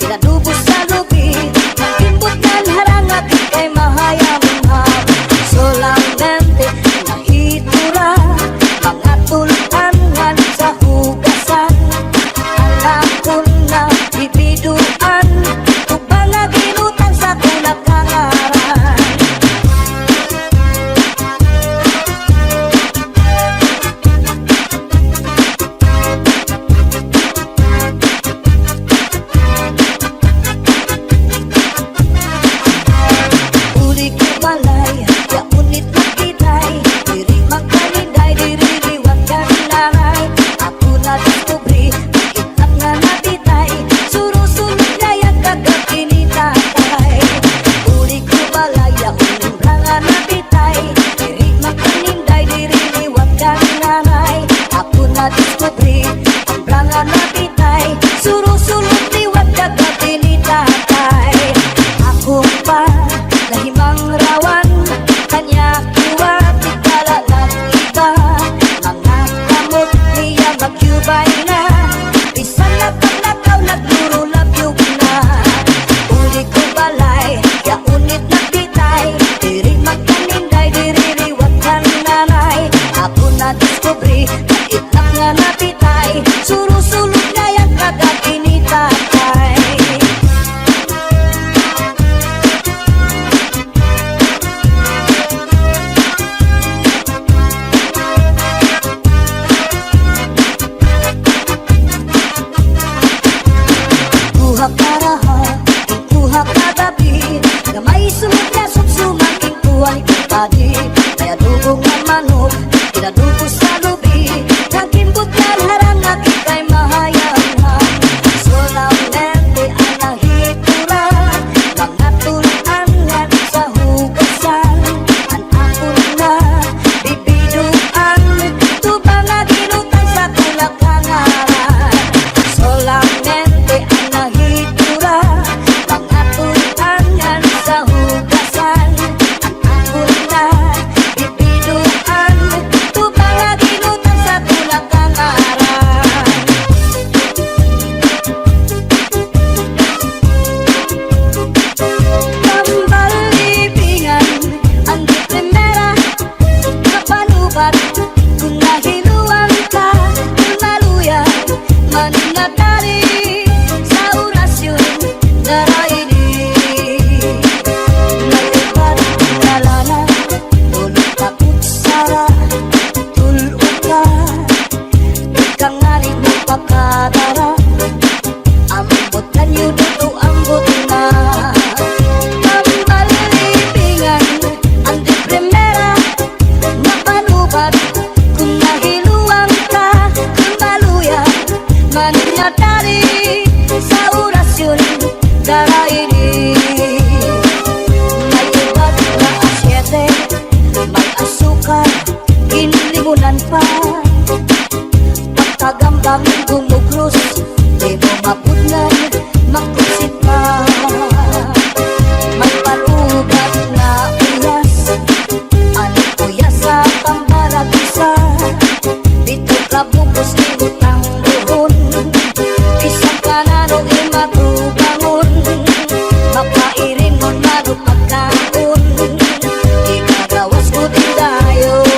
Pinadubo sa lubi, nag-imbot nyadari sa orasyon daraini. May ubat na asyete, may asukar, ginlimunan pa. Pagkagambang gumuglos, di mo mapudnan, makusit pa. May palugat na uyas, ano kuya sa pambaragisa. Dito ka bukos ni utang buhon, isang kanano imatubangon. Mapairin mo lalo pagkaon, ikagawas ko din dayon.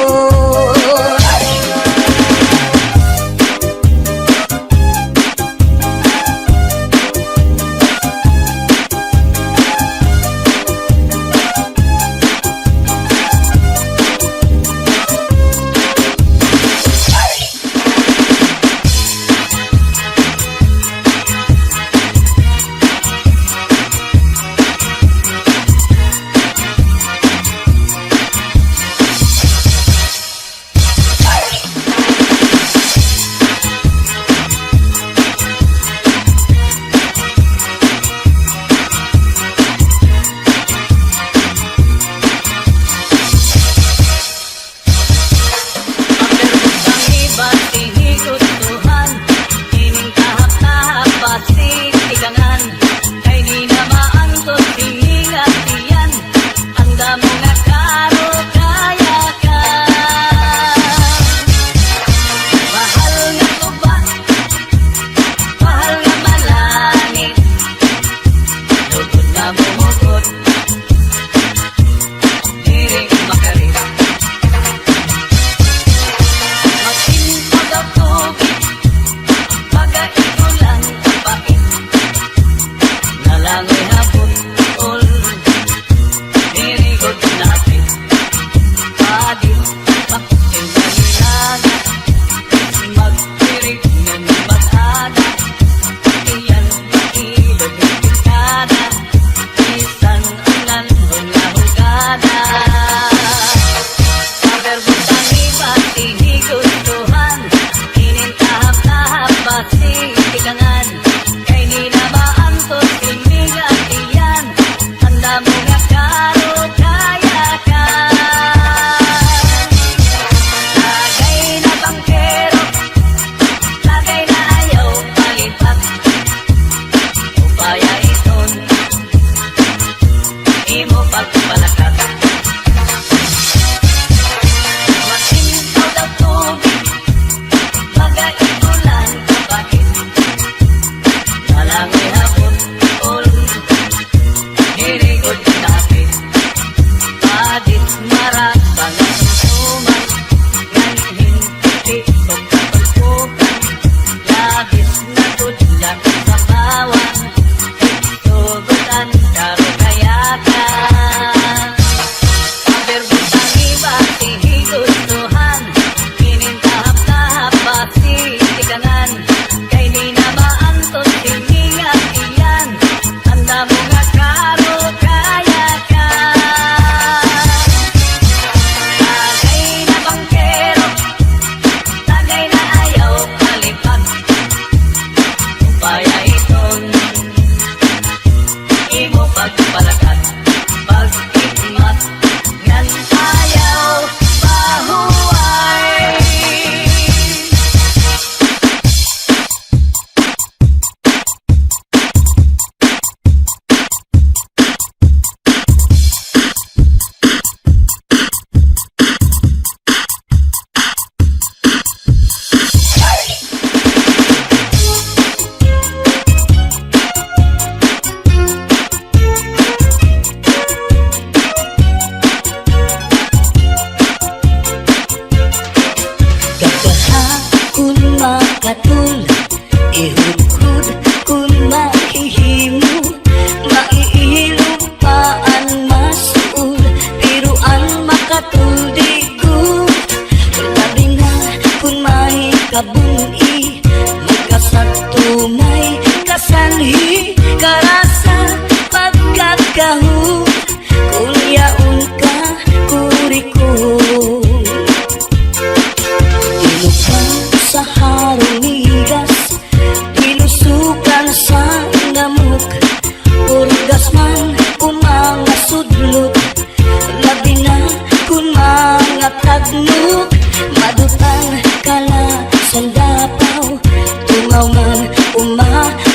nagnog, madutan kala sandapaw, tungaw man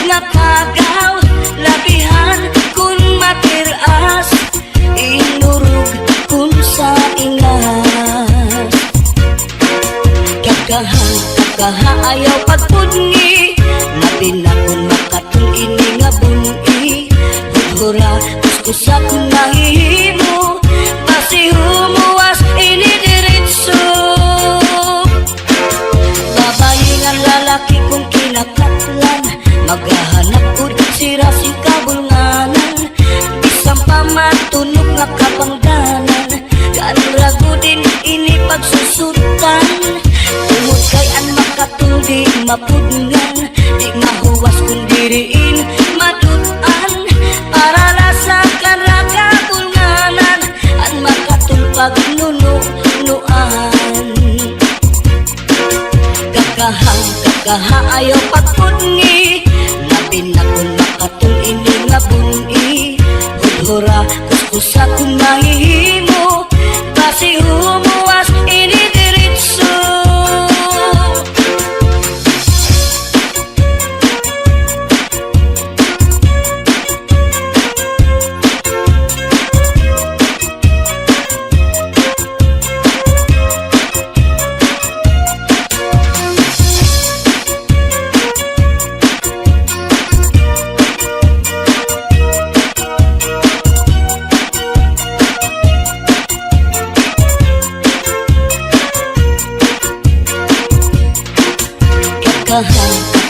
nga kagaw, labihan kun matiras, inurog kun sa ingas. Kakaha ayaw pagpudngi, labi na kun makatung ini nga bungi. Budhura kuskusa kun mahihimo, basi humuwas ini diritso. Babayi nga lalaki kung kinakatlan, maghahanap pud sira si kabulnganan. Bisang pamatunog nga kapangdanan, kanrago din ini pagsusutan. Tungod kay an makatuldi mapudngan, di mahuwas kung diriin madutan. Para lasa kanra kabulnganan, an makatulpag nunuan. Kakaha ayaw pagpudngi, labi na kung makatung ini nga bungi. Budhura kuskusa kung mahihimo, basi humuwas ini diritso.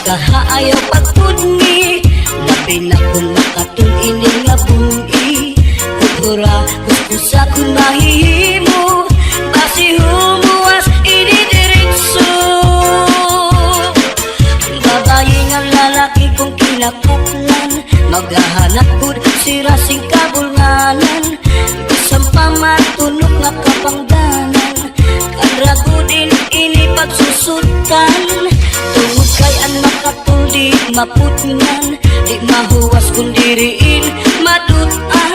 Kakaha ayaw pagpudngi, labi na kung makatung ini nga bungi. Budhura kuskusa kung mahihimo, basi humuwas ini diritso. Babayi nga lalaki kung kinakatlan, maghahanap pud sira sing kabulnganan. Bisang pamatunog nga kapangdanan, kanrago din ini pagsusutan. Tungod kay an makatuldi mapudngan, di mahuwas kung diriin madutan.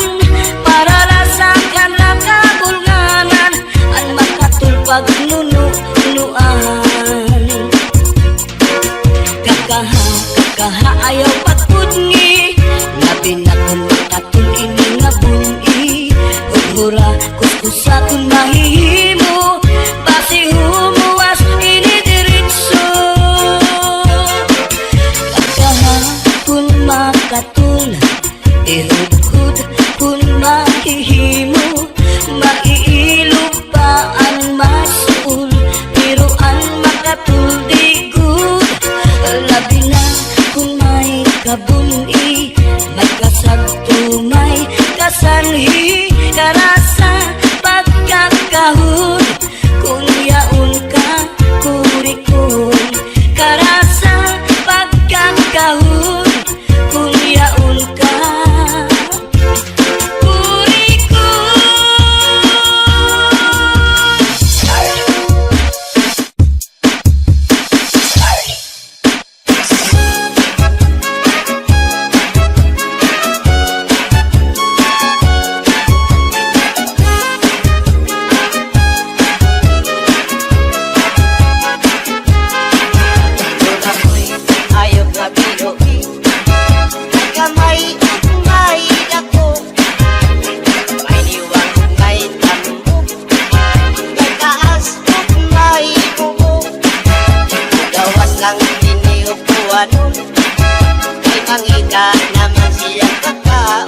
Para lasa kanra kabulnganan, an makatulpag nunuan. Kakaha ayaw pagpudngi, labi na kung makatung ini nga bungi. Budhura kuskusa kung mahihimo, basi humuwas ini diritso. Kun makatul, ihudhud kun mahihimo, maiilupaan masul, biruan makatuldi gud. Labi na kung may kabuni, may kasagto, may kasanhi, karasa pagkakahud, kung yaon ka kurikon. Karasa pagkakahud, kung yaon ka kurikon. Ayaw nga binuhi, may kamay at may dako, may liwag, may tambok, may taas at may buo. Gawas lang tiniupuan, may mangita naman siyang kakao.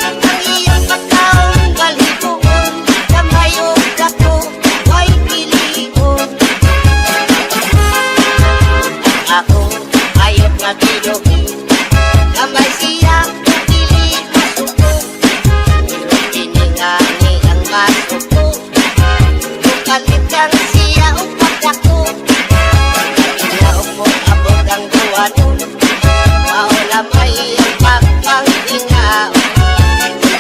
Ang iyong pagkaon balhibuon, kamay o dako, may pilion. Ako ayaw nga binuhi, kamay siya pili masuko. Tiningani ang masuko, bukalitan siya upat ako. Inaog mo abot ang duwanon, maula may ang pagkangtingaw.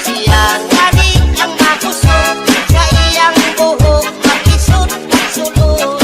Siya ngani ang makuso, sa iyang buhok makisot at sulod.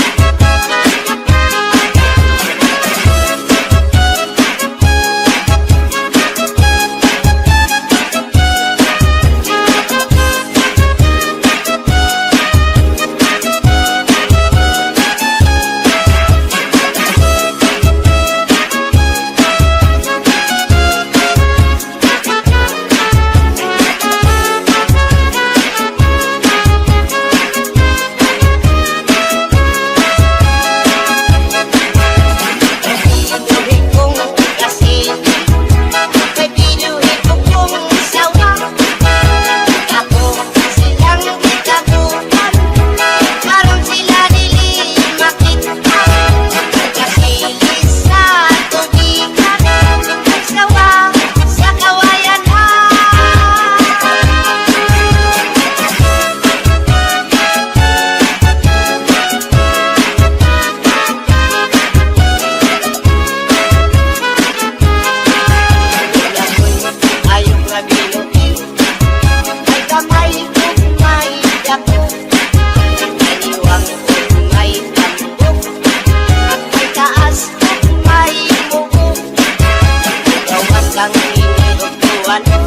duwanon.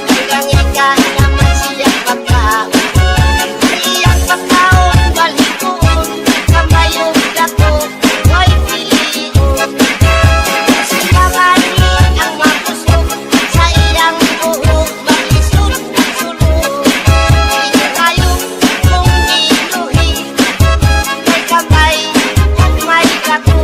Hanggang ika naman siyang pagkaon. Iyang pagkaon, balikoon, kamayong dako, may pilion. Silanganin ang mapusok, sa iyang buhok, mag-isot, sulok. Inayong kung inuhi, may kamay, kung may dako.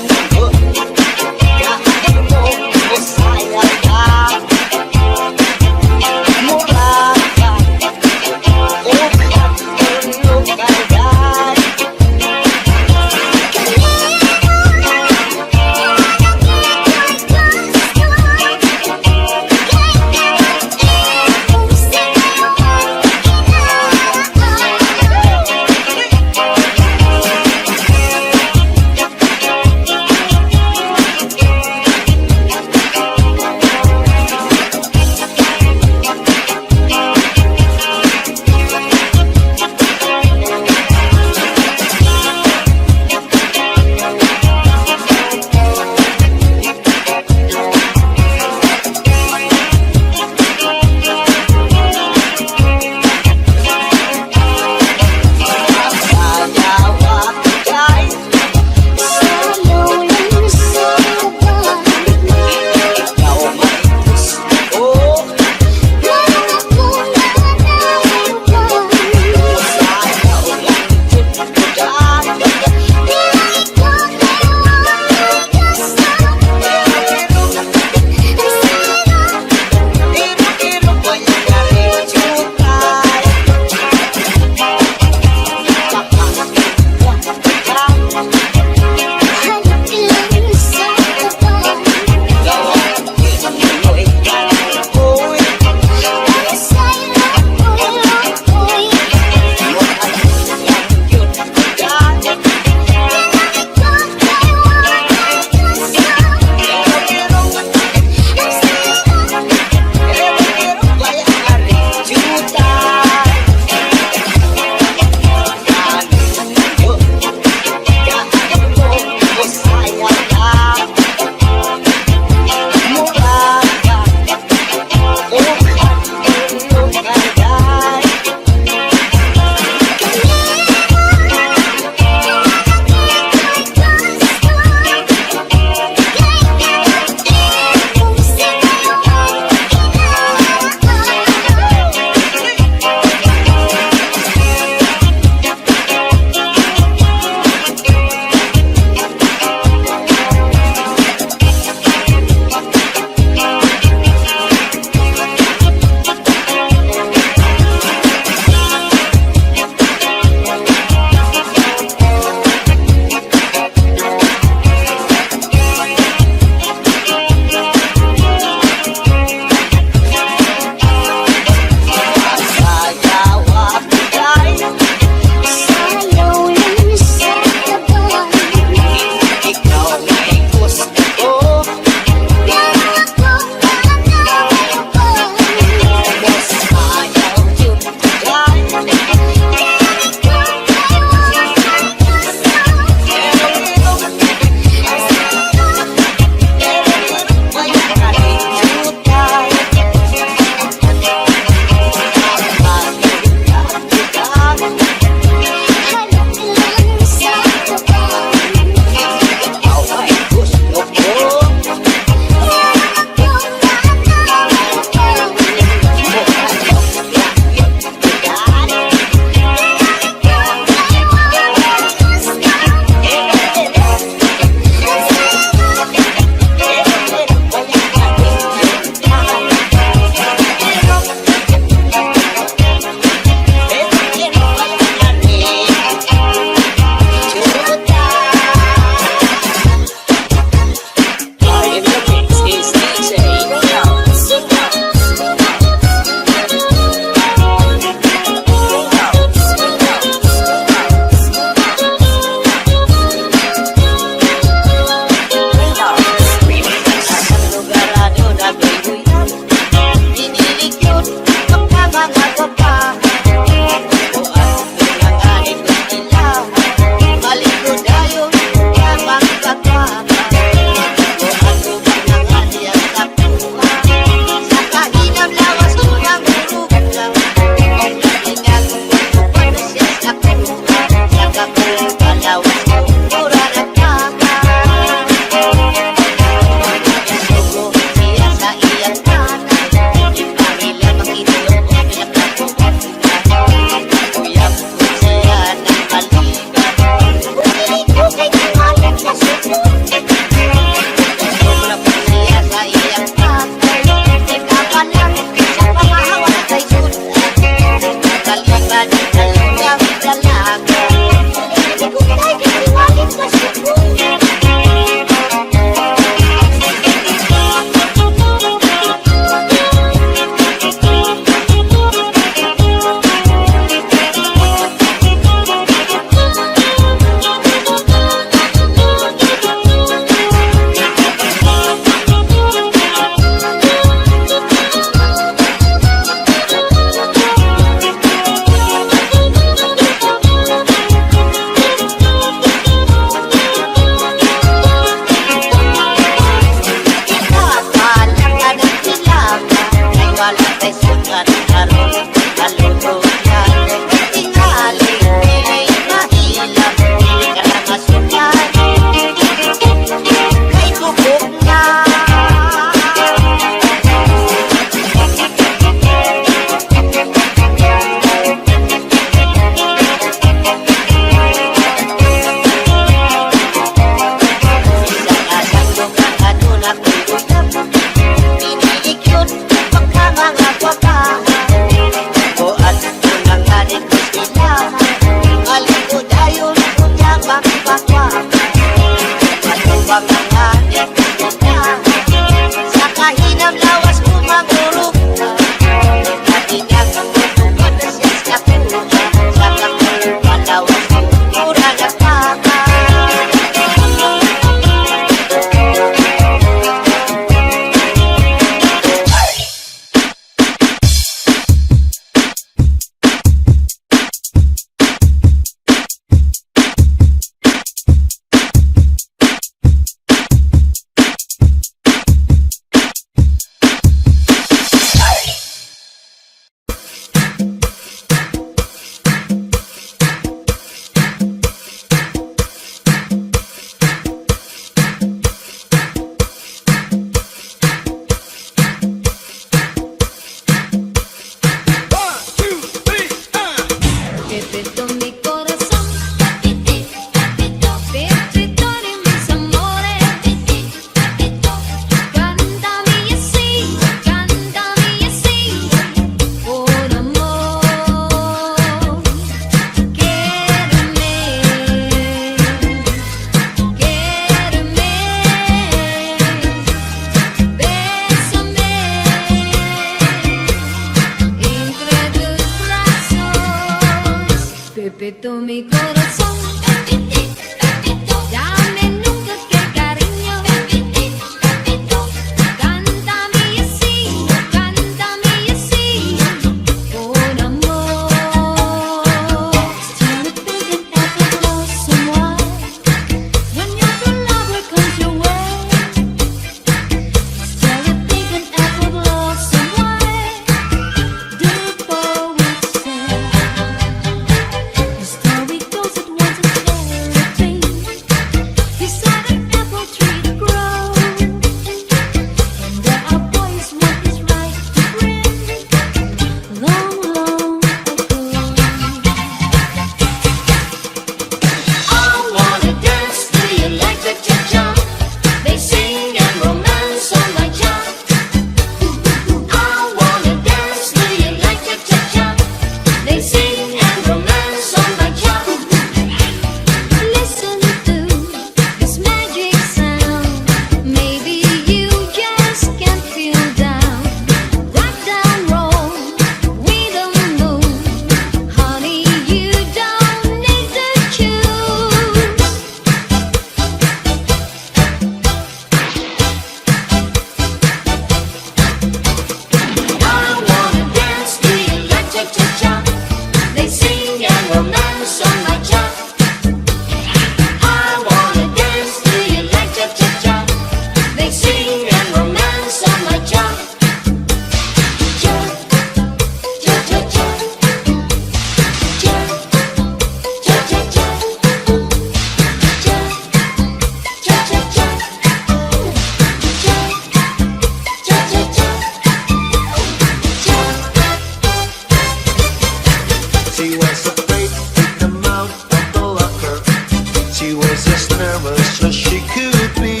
was as nervous as she could be.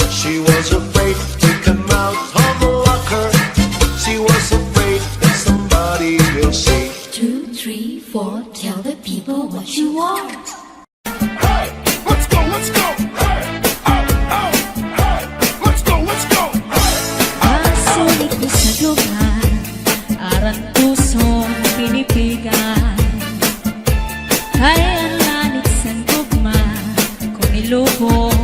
She was afraid to come out of the locker. She was afraid that somebody will see. 2, 3, 4, tell the people what you want. Hey, let's go, let's go. Hey, oh, hey, let's go, let's go. Masulit ko sa lugar, aran pusong pinipigan. Kaya ang lanit sa tugma, kung ilubong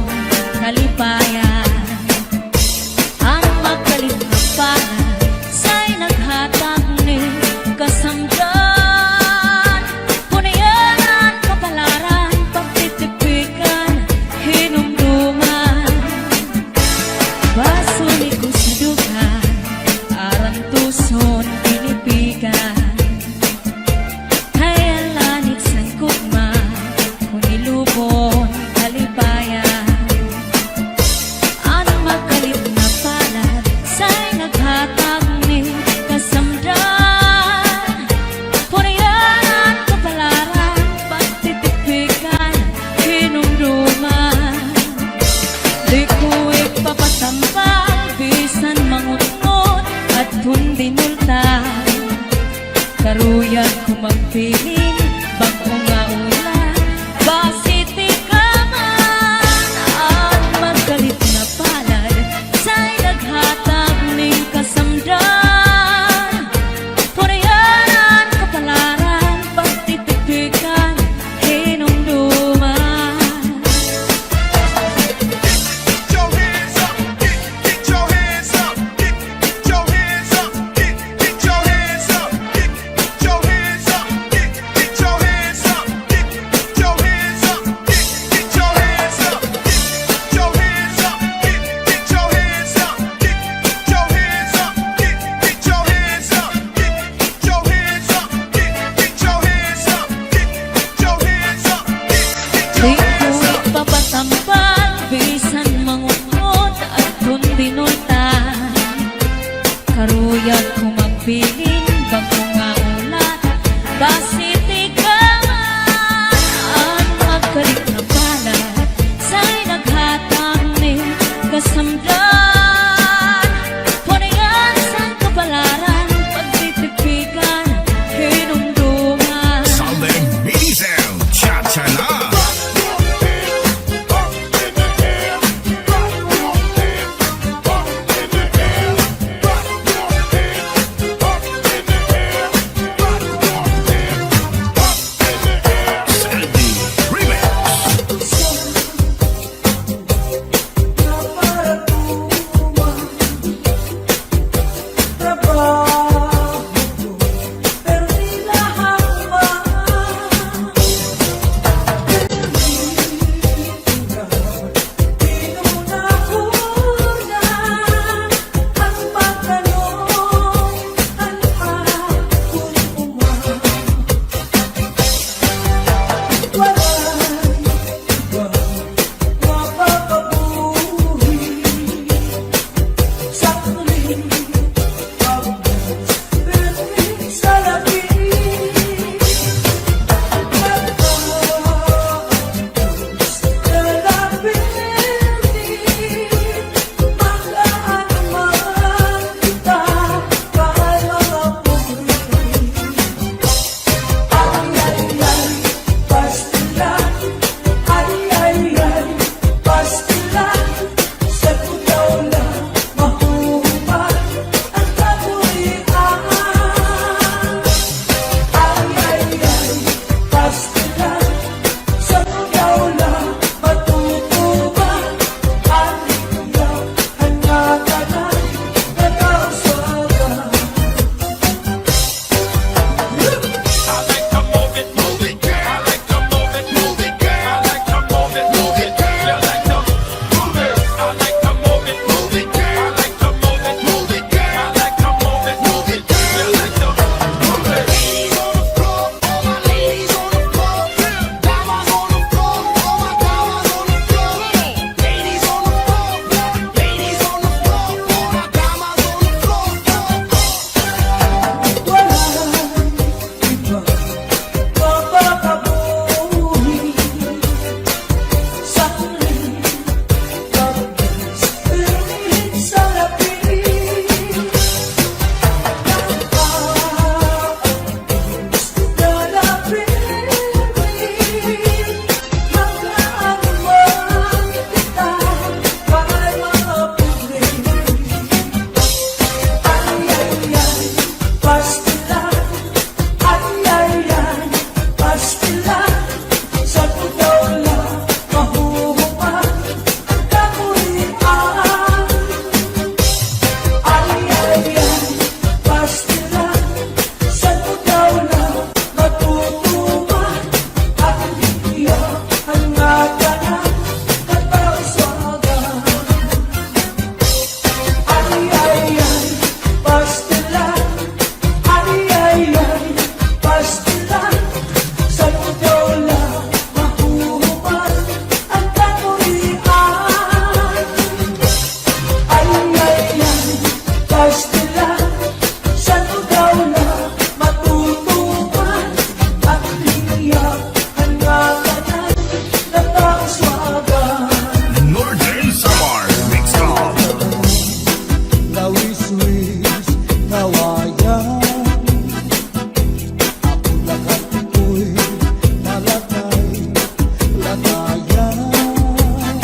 kaligayahan.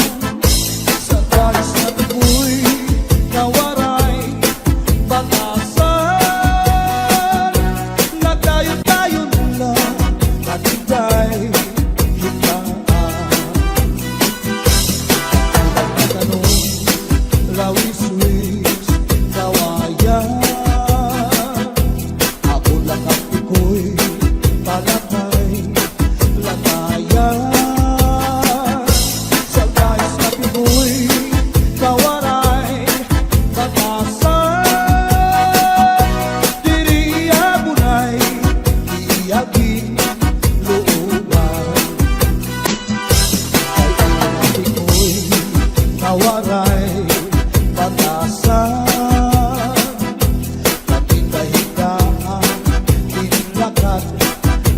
Sa talis na tukoy na waray batasan, nagdayon-dayon lang at ika'y hitaan. Tanong, lawis-wis, kawayan, ako lang ang iko'y palakay, lagayan. Sa guys na pinoy, kawaray, batasan, diriya bunay, iyagin, looban. Ay ang iko'y kawaray, batasan, natindahigaan, tinlakad,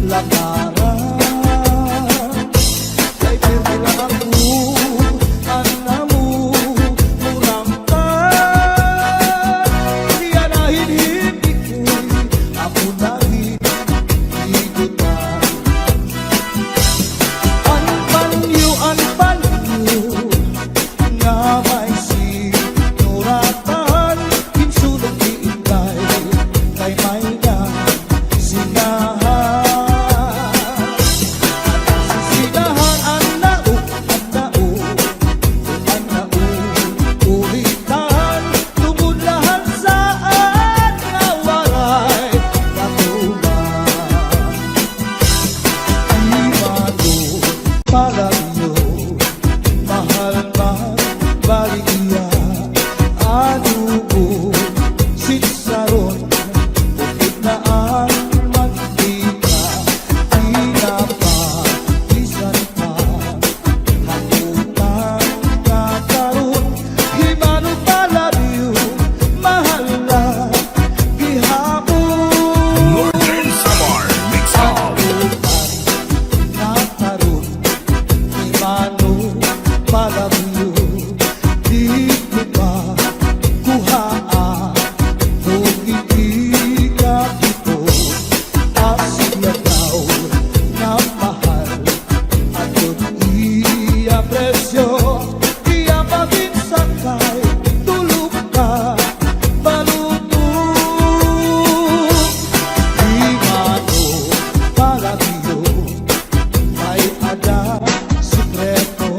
lakaran. Kay pirmi lang ako, anamu, muramtan. Iyanahin hindi ko'y ako nahit, higutan. Anpanyo, nga may sinuratan, kinsulong iikay, kay may na sinahan. Sisinahan ang nao, ulitan, tumulahan saan nga waray katuman. Imano, palagyo, mahal man, baligya, anubo, sitsaron, bukid na ang mantika, pinapalisan pa, hakutan nga karon, himano palagyo, mahal lang, gihapon. Northern Samar Mix Up. Nakaroon, imano, palabyo, di ko ba kuhaan, kung hindi ka dito, asya daw na mahal, at kung iya presyo, iya paginsakay, tulog ka, balutong. Imano, palagyo, may ada sikreto,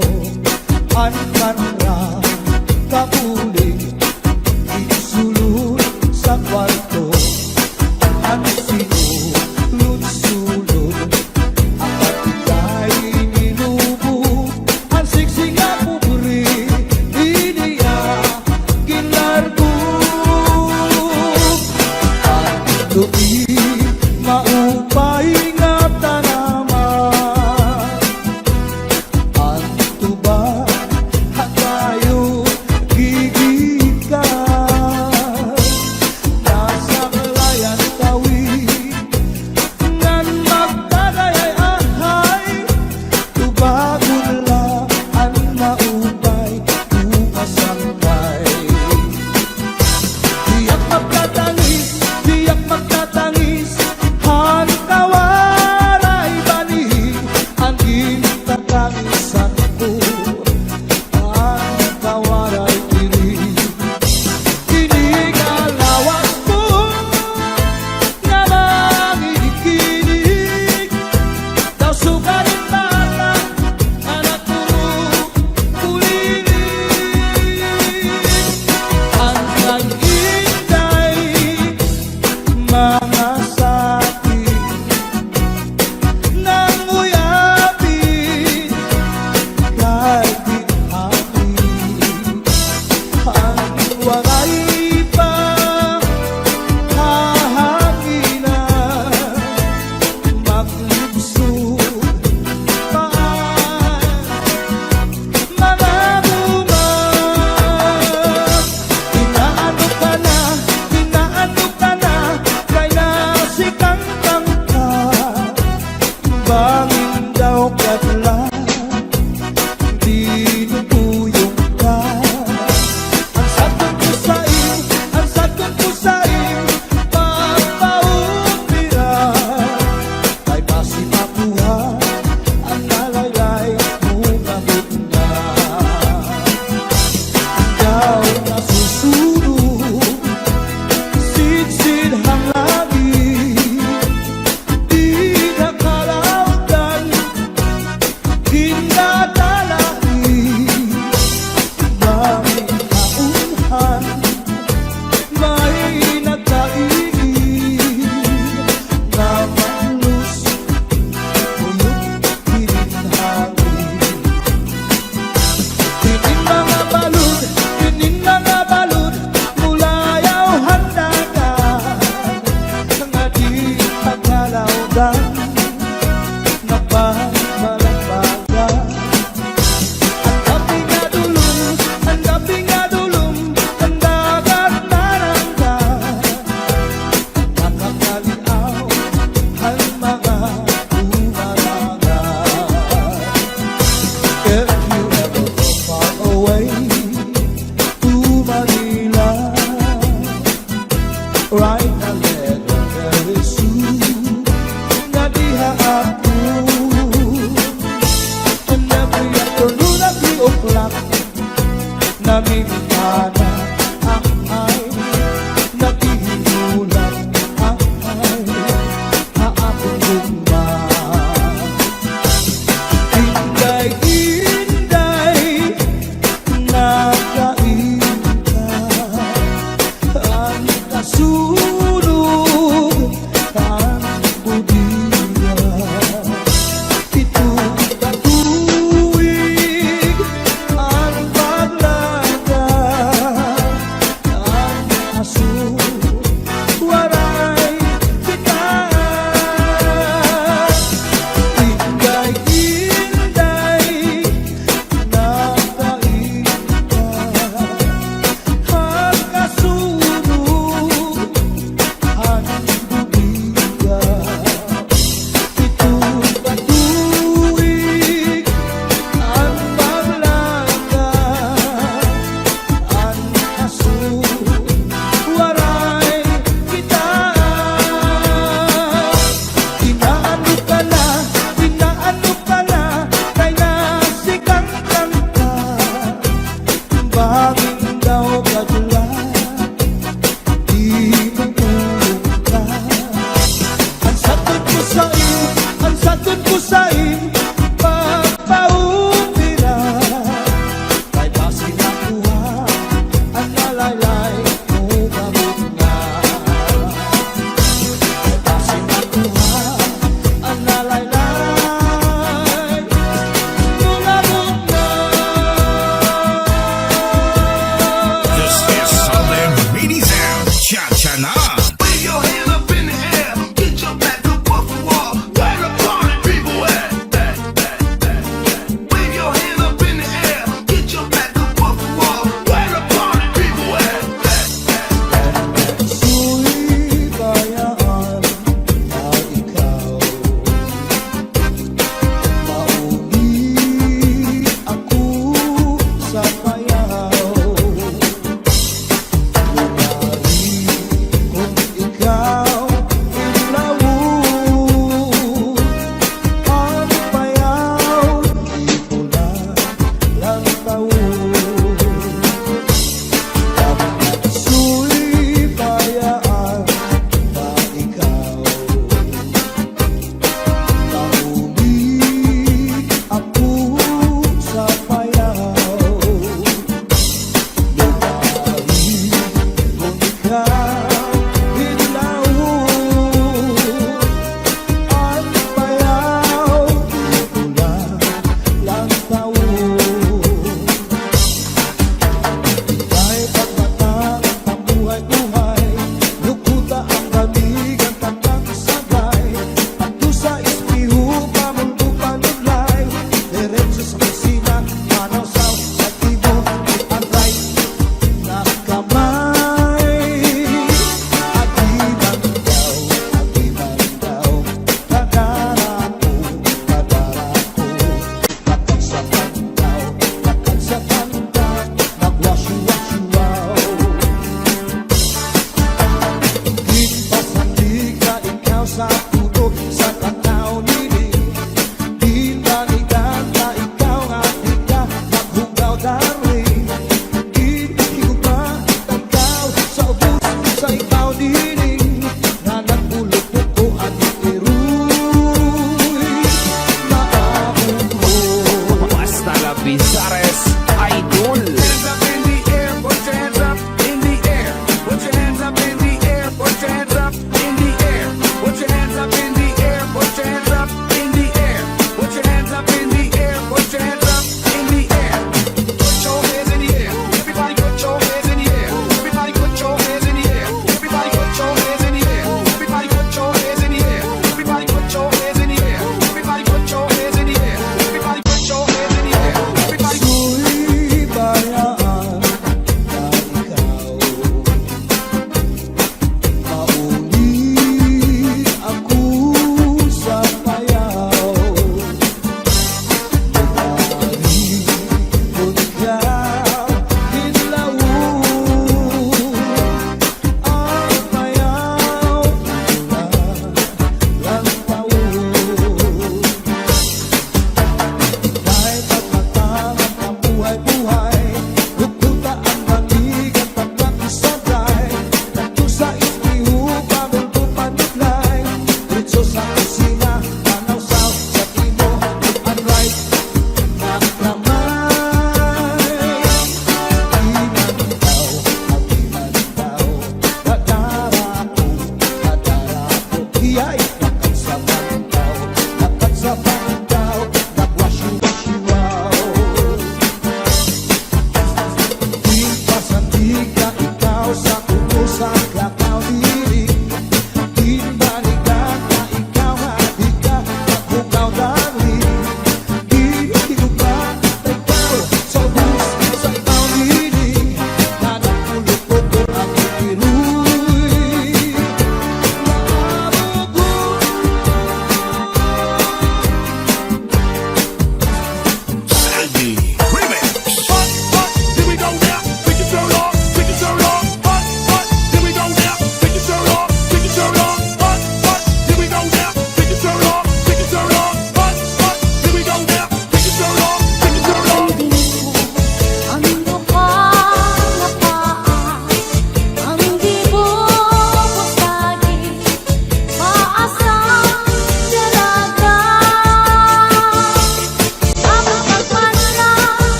uklap na mintana ay nagihulap ay haapong gumba. Inday-inday nakainta ang kasunog ang budiya. Itong katuwig ang paglaga ang aso waray kita. Inday-inday nakainta ang kasunog ang budiya. Itong katuwig ang paglaga ang aso waray kita. Inaano ka na kay nasikang kanta. Banging daw kadula di tumulong ka. Ang sagot ko sa'yo pagpaupira kay basi nakuha ang nalaylay mo gamot nga. Kay basi nakuha ang nalaylay mo gamot nga. This is Southern Radio Sound. Cha-cha na. Wave your hand up in the air, get your back up off the wall. Where the party people at? Wave your hand up in the air, get your back up off the wall. Where the party people at? Su'y bayaan na ikaw mauli ako sa payaw. Lumari kung ikaw ilawon ang payaw, di ko na lang taon. Su'y bayaan na ikaw mauli ako sa payaw. Lumari kung ikaw ilawon ang payaw, di ko na lang taon. Ika'y pagmatang ang buhay-buhay, lukuta ang kaligan tatang sabay. At doon sa ispiho, pamundo panulay, diretso sa kusina, manaw-saw sa tibo, ang right na kamay. Aginan daw, kadara ko, nakagsakan daw, nagwasyu-wasyu-waw. Ginpasandig na ikaw sa puto, sa tanaw niling. Dinanigan na ikaw nga di ka naghugaw darling. Higupa tagkaw sa ubos sa ikaw niling. Na nagulog ko at iruy maabot mo. Basta la Bizares Idol. Hands up in the air, put your hands up in the air. Put your hands up in the air, put your hands up in the air. Put your hands up in the air, put your hands up in the air. Put your hands up in the air, put your hands up in the air. Put your hands in the air. Everybody put your hands in the air. Everybody put your hands in the air. Everybody put your hands in the air. Everybody put your hands in the air. Everybody put your hands in the air. Everybody put your hands in the air. Everybody put your hands in the air. Everybody Su'y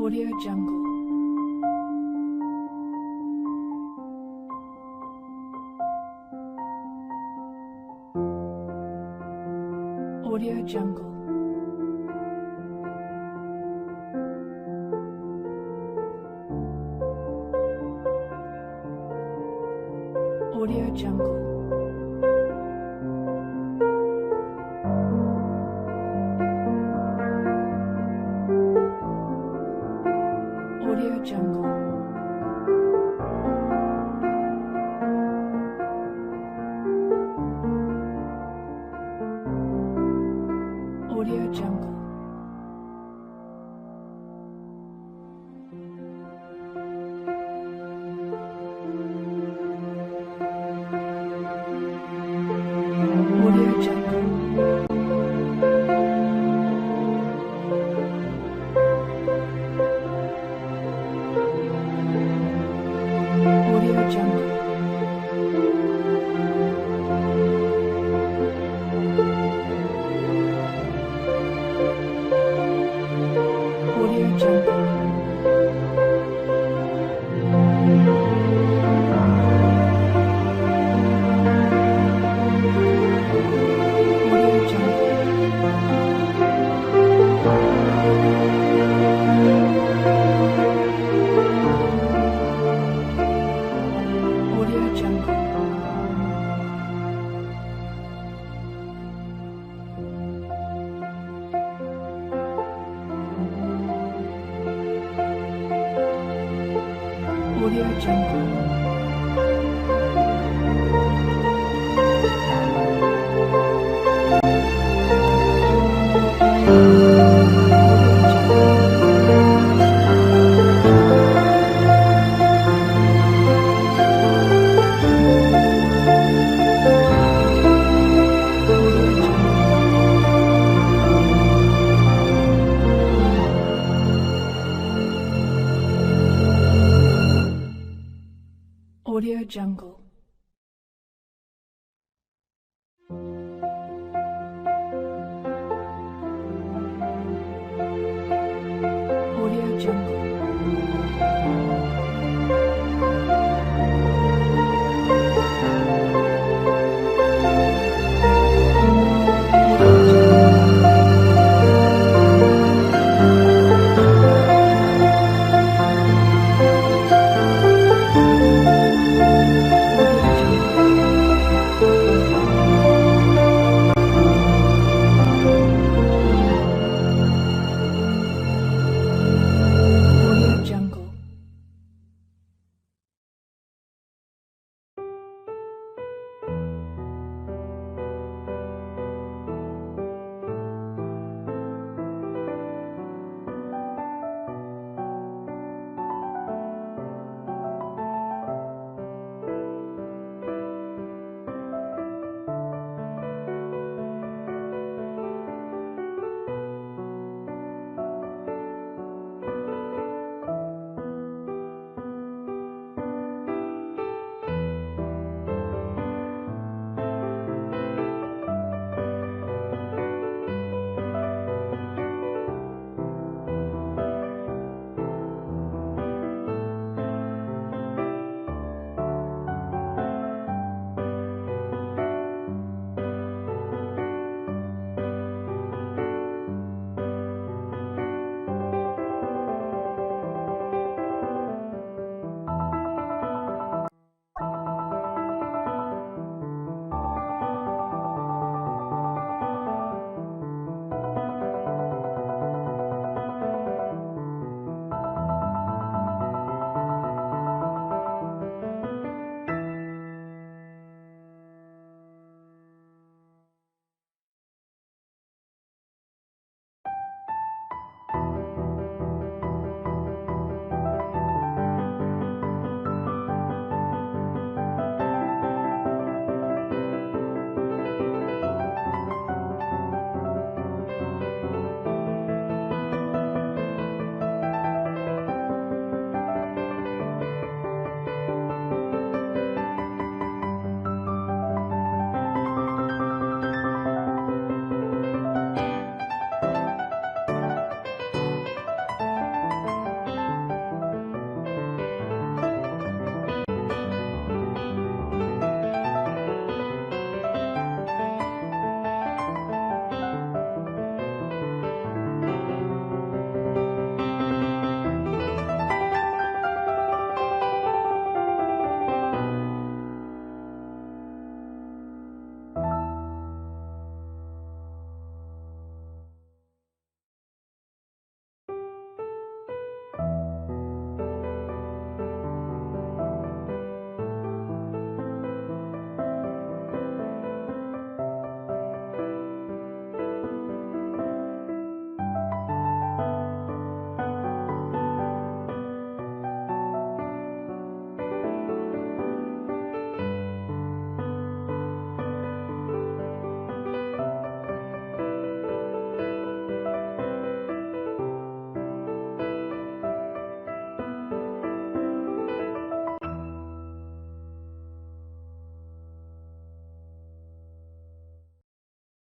Audio Jungle. Audio Jungle. Audio Jungle. Audio Jungle. Audio Jungle. Audio Jungle. Audio Jungle. Audio Jungle. Audio Jungle. Audio Jungle. Audio Jungle. Audio Jungle. Audio Jungle.